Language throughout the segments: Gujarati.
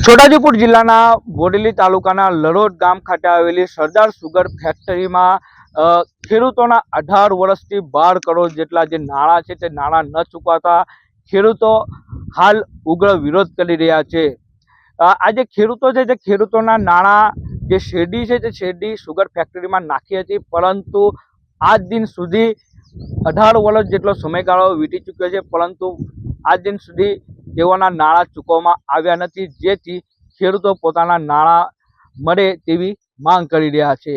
છોટાઉદેપુર જિલ્લાના બોડેલી તાલુકાના લરોદ ગામ ખાતે આવેલી સરદાર સુગર ફેક્ટરીમાં ખેડૂતોના 18 વર્ષથી 12 કરોડ જેટલા જે નાણાં છે તે નાણાં ન ચૂકવાતા ખેડૂતો હાલ ઉગ્ર વિરોધ કરી રહ્યા છે। આજે ખેડૂતો છે, જે ખેડૂતોના નાણાં જે શેરડી છે તે શેરડી સુગર ફેક્ટરીમાં નાખી હતી, પરંતુ આજ દિન સુધી 18 વર્ષ જેટલો સમયગાળો વીતી ચૂક્યો છે, પરંતુ આજ દિન સુધી તેઓના નાણાં ચૂકવવામાં આવ્યા નથી, જેથી ખેડૂતો પોતાના નાણાં મળે તેવી માંગ કરી રહ્યા છે।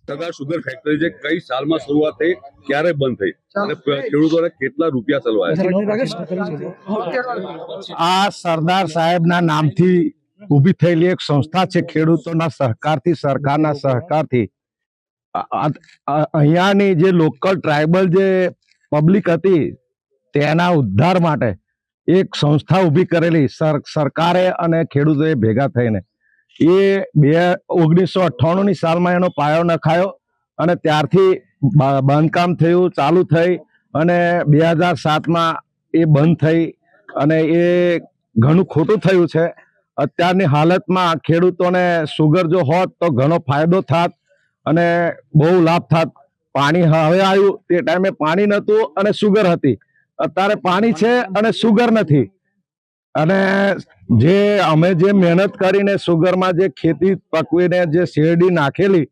સરદાર સુગર ફેક્ટરી જે કઈ સાલમાં શરૂઆત થઈ, ક્યારે બંધ થઈ અને ખેડૂતોને કેટલા રૂપિયા ચલવાયા? આ સરદાર સાહેબના નામથી ઊભી થયેલી એક સંસ્થા છે। ખેડૂતોના સહકારથી, સરકારના સહકારથી અહીંયાની જે લોકલ ટ્રાઇબલ જે પબ્લિક હતી તેના ઉદ્ધાર માટે એક સંસ્થા ઊભી કરેલી સરકારે અને ખેડૂતોએ ભેગા થઈને। એ 1998ની સાલમાં એનો પાયો નખાયો અને ત્યારથી બાંધકામ થયું, ચાલુ થઈ અને 2007માં એ બંધ થઈ અને એ ઘણું ખોટું થયું છે। અત્યારની હાલતમાં ખેડૂતોને સુગર જો હોત તો ઘણો ફાયદો થાત અને બહુ લાભ થાત। પાણી હવે આવ્યું, તે ટાઈમે પાણી નહોતું અને સુગર હતી, અત્યારે પાણી છે અને સુગર નથી। અને અમે જે મહેનત કરીને સુગરમાં જે ખેતી પકવીને જે શેરડી નાખેલી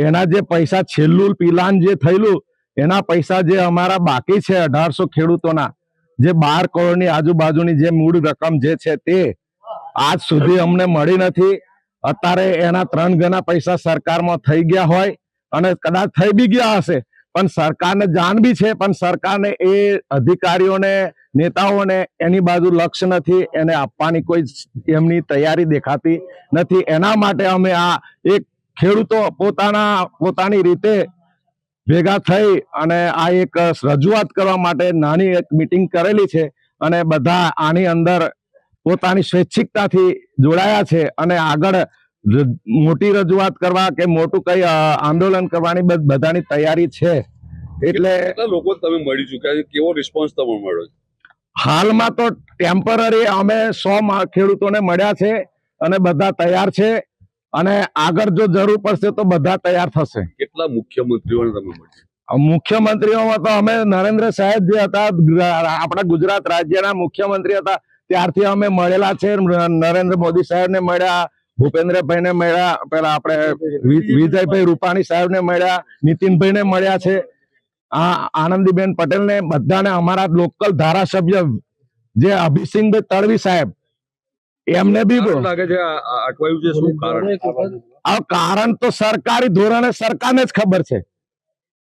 એના જે પૈસા છેલ્લું પિલાન જે થયેલું એના પૈસા જે અમારા બાકી છે 1800 ખેડૂતોના, જે 12 કરોડની આજુબાજુની જે મૂળ રકમ જે છે તે આજ સુધી અમને મળી નથી। અત્યારે એના 3 ગણા પૈસા સરકારમાં થઈ ગયા હોય અને કદાચ થઈ બી ગયા હશે, પણ સરકારને જાણ બી છે, પણ સરકારને એ અધિકારીઓને, નેતાઓને એની બાજુ લક્ષ્ય નથી, એને આપવાની કોઈ એમની તૈયારી દેખાતી નથી। એના માટે અમે આ એક ખેડૂતો પોતાની રીતે ભેગા થઈ અને આ એક રજૂઆત કરવા માટે નાની એક મીટિંગ કરેલી છે અને બધા આની અંદર પોતાની સ્વૈચ્છિકતાથી જોડાયા છે અને આગળ મોટી રજૂઆત કરવા કે મોટું કઈ આંદોલન કરવાની બધાની તૈયારી છે। એટલે લોકો તમે મળી ચૂક્યા છે, કેવો રિસ્પોન્સ તમને મળ્યો છે? હાલમાં તો ટેમ્પરરી અમે 100 ખેડૂતોને મળ્યા છે અને બધા તૈયાર છે અને આગળ જો જરૂર પડશે તો બધા તૈયાર થશે। કેટલા મુખ્યમંત્રીઓને તમે મળ્યા? મુખ્યમંત્રીઓમાં તો અમે નરેન્દ્ર સાહેબ જે હતા, આપણા ગુજરાત રાજ્યના મુખ્યમંત્રી હતા, ત્યારથી અમે મળેલા છે। નરેન્દ્ર મોદી સાહેબને મળ્યા, ભૂપેન્દ્રભાઈને મળ્યા, પેલા આપણે વિજયભાઈ રૂપાણી સાહેબને મળ્યા, નીતિનભાઈને મળ્યા છે, આનંદીબેન પટેલને, બધાને, અમારા લોકલ ધારાસભ્ય જે અભિસિંહભાઈ તડવી સાહેબ એમને બી લાગે છે અટવાયું છે। શું કારણ? આ કારણ તો સરકારી ધોરણે સરકારને જ ખબર છે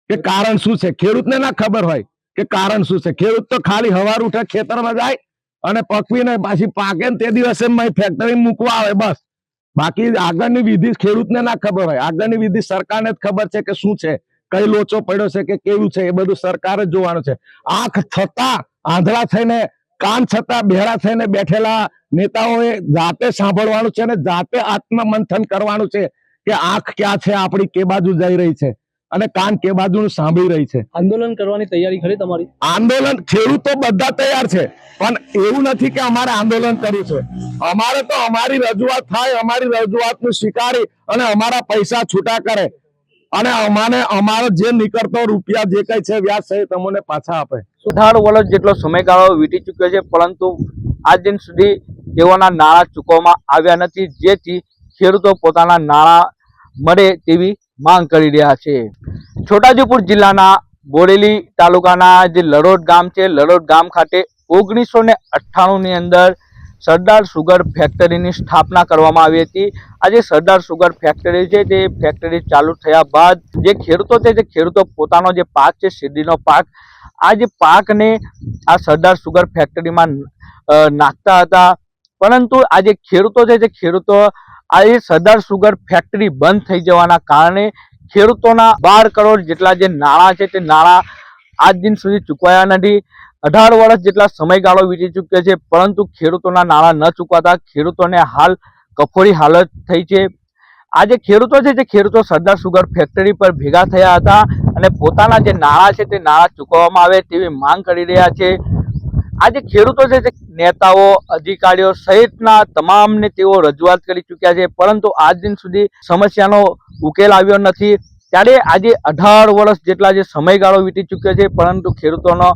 કે કારણ શું છે, ખેડૂતને ના ખબર હોય કે કારણ શું છે। ખેડૂત તો ખાલી હવાર ઉઠે, ખેતરમાં જાય અને પકવીને પાછી પાકે તે દિવસે ફેક્ટરી મૂકવા આવે, બસ। બાકી આગળની વિધિ ખેડૂતને ના ખબર હોય, આગળની વિધિ સરકારને જ ખબર છે કે શું છે, કઈ લોચો પડ્યો છે કે કેવું છે, એ બધું સરકારે જ જોવાનું છે। આંખ છતાં આંધળા થઈને, કાન છતાં બહેરા થઈને બેઠેલા નેતાઓએ જાતે સાંભળવાનું છે અને જાતે આત્મમંથન કરવાનું છે કે આંખ ક્યાં છે આપણી, કે બાજુ જઈ રહી છે અને કાન કે બાજુ સાંભળી રહી છે। આંદોલન કરવાની તૈયારી ખરી તમારી? આંદોલન ખેડૂતો બધા તૈયાર છે, પણ એવું નથી કે અમારે આંદોલન કરવું છે। અમારે તો અમારી રજૂઆત થાય, અમારી રજૂઆતનું સ્વીકારી અને અમારા પૈસા છૂટા કરે અને અમારો જે નીકળતો રૂપિયા જે કઈ છે વ્યાજ સહિત અમને પાછા આપે। 18 વર્ષ જેટલો સમયગાળો વીતી ચૂક્યો છે, પરંતુ આજ દિન સુધી તેઓના નાણાં ચૂકવવામાં આવ્યા નથી, જેથી ખેડૂતો પોતાના નાણાં મળે તેવી માંગ કરી રહ્યા છે। છોટાઉદેપુર જિલ્લાના બોડેલી તાલુકાના જે લરોદ ગામ છે, લરોદ ગામ ખાતે 1998ની અંદર સરદાર સુગર ફેક્ટરીની સ્થાપના કરવામાં આવી હતી। આજે સરદાર સુગર ફેક્ટરી છે, તે ફેક્ટરી ચાલુ થયા બાદ જે ખેડૂતો છે, તે ખેડૂતો પોતાનો જે પાક છે, શેરડીનો પાક, આ જે પાકને આ સરદાર સુગર ફેક્ટરીમાં નાખતા હતા, પરંતુ આ જે ખેડૂતો છે, તે ખેડૂતો આ સરદાર સુગર ફેક્ટરી બંધ થઈ જવાના કારણે ખેડૂતોના 12 કરોડ જેટલા જે નાણાં છે તે નાણાં આજ દિન સુધી ચૂકવાયા નથી। 18 વર્ષ જેટલા સમયગાળો વીતી ચૂક્યો છે, પરંતુ ખેડૂતોના નાણાં ન ચૂકવાતા ખેડૂતોને હાલ કફોડી હાલત થઈ છે। આ જે ખેડૂતો છે, તે ખેડૂતો સરદાર સુગર ફેક્ટરી પર ભેગા થયા હતા અને પોતાના જે નાણાં છે તે નાણાં ચૂકવવામાં આવે તેવી માંગ કરી રહ્યા છે। આજે ખેડૂતો છે તે નેતાઓ અધિકારીઓ સહિતના તમામને તેઓ રજૂઆત કરી ચૂક્યા છે, પરંતુ આજ દિન સુધી સમસ્યાનો ઉકેલ આવ્યો નથી। ત્યારે આજે 18 વર્ષ જેટલા જે સમયગાળો વીતી ચૂક્યો છે, પરંતુ ખેડૂતોનો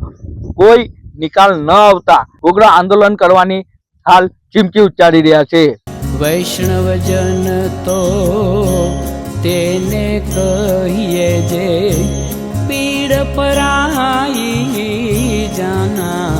કોઈ નિકાલ ન આવતા ઉગ્ર આંદોલન કરવાની હાલ ચીમકી ઉચ્ચારી રહ્યા છે। વૈષ્ણવજન તો તેને કહીએ જે પીડ પરાઈ જાના।